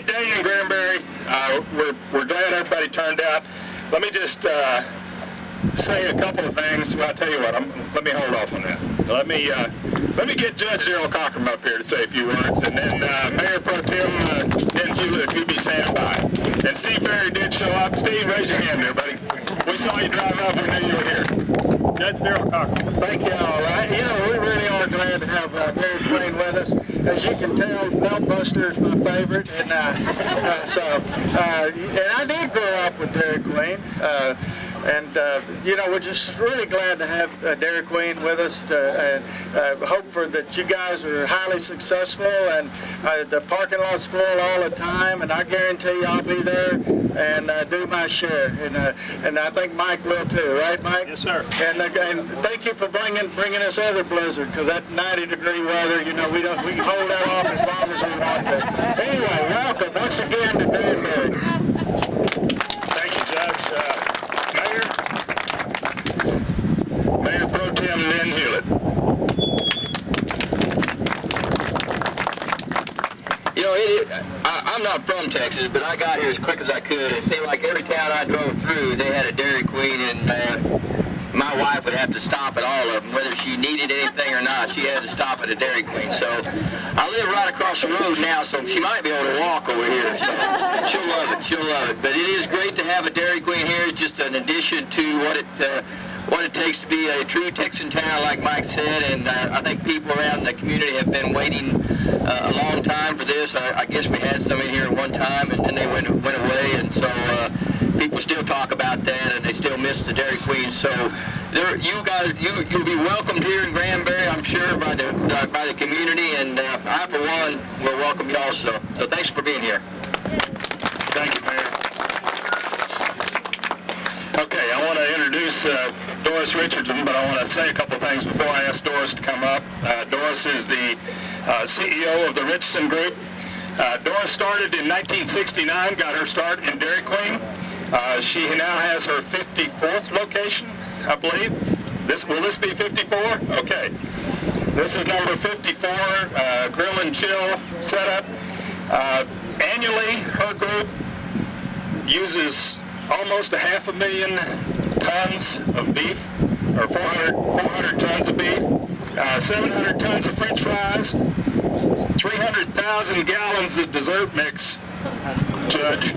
great day in Granbury. We're glad everybody turned out. Let me just say a couple of things. Well, I'll tell you what. Let me hold off on that. Let me get Judge Daryl Cochran up here to say a few words, and then Mayor Pro Tem Dan Hewlett, if you'd be standing by. And Steve Berry did show up. Steve, raise your hand there, buddy. We saw you drive up. We knew you were here. Judge Daryl Cochran. Thank you all. Right. You know, we really are glad to have Dairy Queen with us. As you can tell, Buster is my favorite, and and I did grow up with Dairy Queen. You know, we're just really glad to have Dairy Queen with us, and hope that you guys are highly successful, and the parking lot's full all the time, and I guarantee I'll be there and do my share, and I think Mike will too, right, Mike? Yes, sir. And thank you for bringing us other blizzard, because that 90-degree weather, you know, we can hold that off as long as we want to. Anyway, welcome once again to Granbury. Thank you, Judge. Mayor Pro Tem Dan Hewlett. You know, I'm not from Texas, but I got here as quick as I could. It seemed like every town I drove through, they had a Dairy Queen, and my wife would have to stop at all of them, whether she needed anything or not. She had to stop at a Dairy Queen. So I live right across the road now, so she might be able to walk over here. So she'll love it. She'll love it. But it is great to have a Dairy Queen here. It's just an addition to what it takes to be a true Texan town, like Mike said, and I think people around the community have been waiting a long time for this. I guess we had some in here at one time, and then they went away, and so people still talk about that, and they still miss the Dairy Queen. So you guys, you'll be welcomed here in Granbury, I'm sure, by the community, and I, for one, will welcome you also. So thanks for being here. Thank you, Mayor. Okay, I want to introduce Doris Richardson, but I want to say a couple of things before I ask Doris to come up. Doris is the CEO of the Richardson Group. Doris started in 1969, got her start in Dairy Queen. She now has her 54th location, I believe. Will this be 54? Okay. This is number 54, grill and chill setup. Annually, her group uses almost 500,000 tons of beef, or 400 tons of beef, 700 tons of French fries, 300,000 gallons of dessert mix, Judge.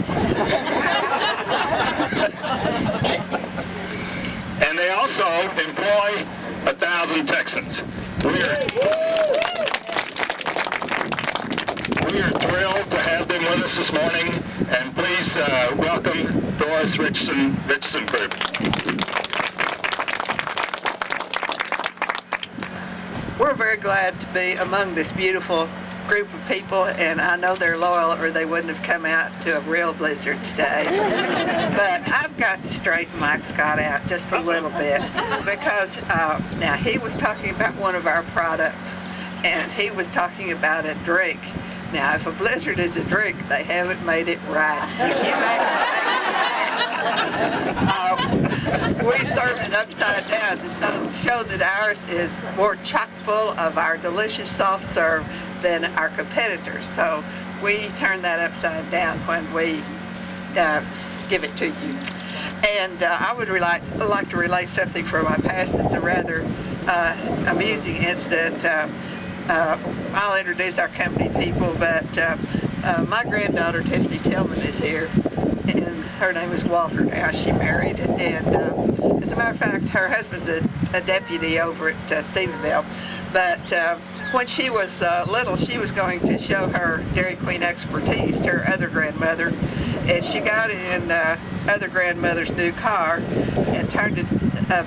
And they also employ 1,000 Texans. We are thrilled to have them with us this morning, and please welcome Doris Richardson Group. We're very glad to be among this beautiful group of people, and I know they're loyal or they wouldn't have come out to a real blizzard today. But I've got to straighten Mike Scott out just a little bit, because now he was talking about one of our products, and he was talking about a drink. Now, if a blizzard is a drink, they haven't made it right. We serve it upside down to show that ours is more chock full of our delicious soft serve than our competitors. So we turn that upside down when we give it to you. And I would like to relate something from my past. It's a rather amusing incident. I'll introduce our company people, but my granddaughter Tiffany Tillman is here, and her name is Walter now. She married, and as a matter of fact, her husband's a deputy over at Stephenville. But when she was little, she was going to show her Dairy Queen expertise to her other grandmother, and she got in other grandmother's new car and turned it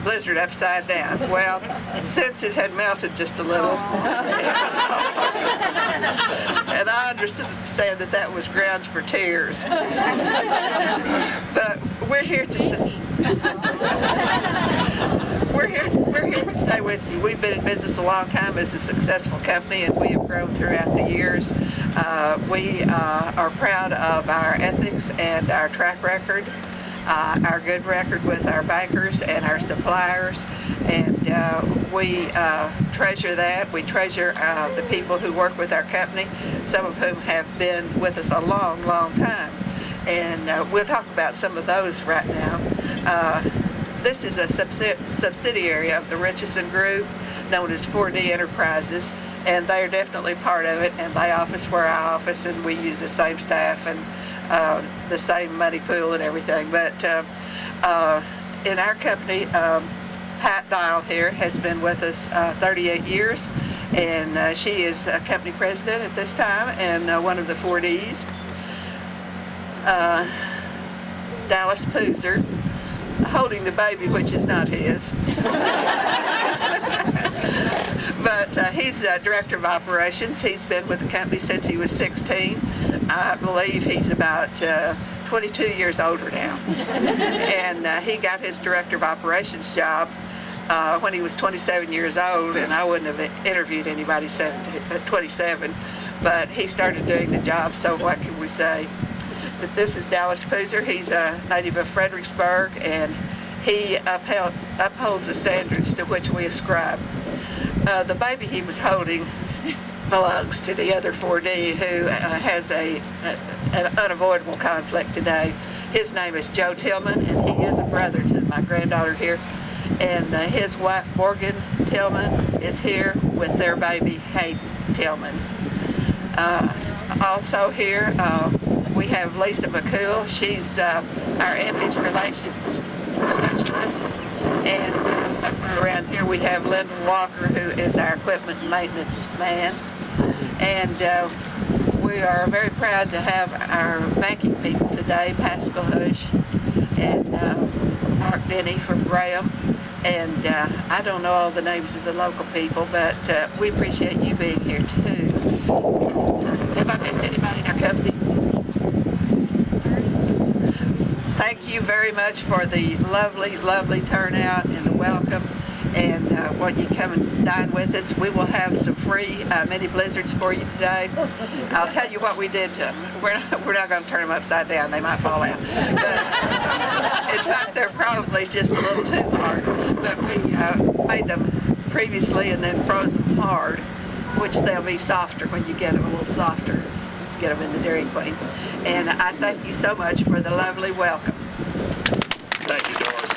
blizzard upside down. Well, since it had melted just a little, and I understand that was grounds for tears. But we're here to stay. We're here to stay with you. We've been in business a long time as a successful company, and we have grown throughout the years. We are proud of our ethics and our track record. our good record with our bankers and our suppliers, and we treasure that. We treasure the people who work with our company, some of whom have been with us a long, long time. And we'll talk about some of those right now. This is a subsidiary of the Richardson Group, known as 4D Enterprises, and they're definitely part of it, and they office where I office, and we use the same staff and the same money pool and everything. But in our company, Pat Dial here has been with us 38 years, and she is a company president at this time, and one of the 4Ds. Dallas Poozer, holding the baby, which is not his. But he's director of operations. He's been with the company since he was 16. I believe he's about 22 years older now. And he got his director of operations job when he was 27 years old, and I wouldn't have interviewed anybody 27, but he started doing the job, so what can we say? But this is Dallas Poozer. He's a native of Fredericksburg, and he upholds the standards to which we ascribe. The baby he was holding belongs to the other 4D who has an unavoidable conflict today. His name is Joe Tillman, and he is a brother to my granddaughter here. And his wife, Morgan Tillman, is here with their baby, Hayden Tillman. Also here, we have Lisa McCool. She's our image relations specialist. And somewhere around here we have Lyndon Walker, who is our equipment and maintenance man. And we are very proud to have our banking people today, Pascal Hush and Mark Denny from Graham. And I don't know all the names of the local people, but we appreciate you being here too. Have I missed anybody in our company? Thank you very much for the lovely, lovely turnout and the welcome, and when you come and dine with us. We will have some free mini blizzards for you today. I'll tell you what we did to them. We're not going to turn them upside down. They might fall out. But, in fact, they're probably just a little too hard. But we made them previously and then froze them hard, which they'll be softer when you get them a little softer. Get them in the Dairy Queen. And I thank you so much for the lovely welcome. Thank you, Doris.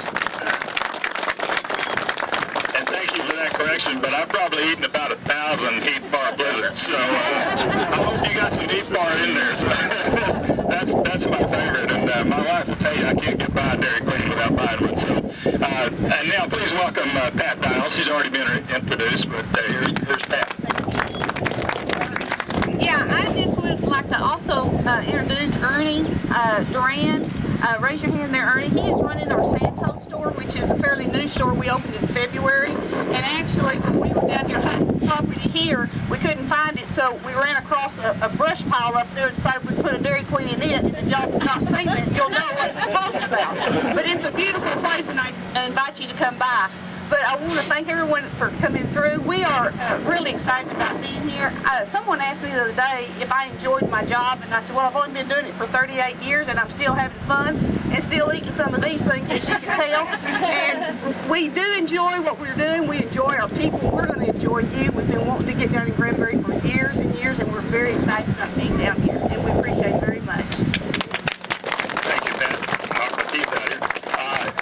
And thank you for that correction, but I've probably eaten about 1,000 Heat Bar Blizzards, so I hope you got some Heat Bar in there. So that's my favorite, and my wife will tell you I can't get by a Dairy Queen without buying one. So, and now please welcome Pat Dial. She's already been introduced, but here's Pat. Yeah, I just would like to also introduce Ernie Duran. Raise your hand there, Ernie. He is running our Santos store, which is a fairly new store. We opened in February. And actually, when we were down here hunting property here, we couldn't find it, so we ran across a brush pile up there and decided we'd put a Dairy Queen in it. And if y'all have not seen it, you'll know what it's talking about. But it's a beautiful place, and I invite you to come by. But I want to thank everyone for coming through. We are really excited about being here. Someone asked me the other day if I enjoyed my job, and I said, well, I've only been doing it for 38 years, and I'm still having fun and still eating some of these things, as you can tell. And we do enjoy what we're doing. We enjoy our people. We're going to enjoy you. We've been wanting to get down in Granbury for years and years, and we're very excited about being down here, and we appreciate it very much. Thank you, Pat. I'll keep that here.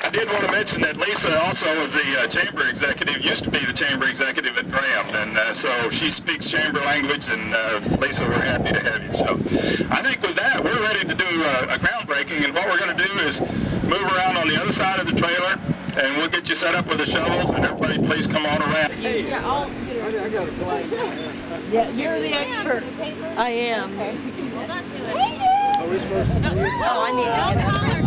I did want to mention that Lisa also is the chamber executive, used to be the chamber executive at Graham, and so she speaks chamber language, and Lisa, we're happy to have you. So I think with that, we're ready to do a groundbreaking, and what we're going to do is move around on the other side of the trailer, and we'll get you set up with the shovels, and everybody please come on around. Yeah, you're the expert. I am. Okay. Oh, I need to get out.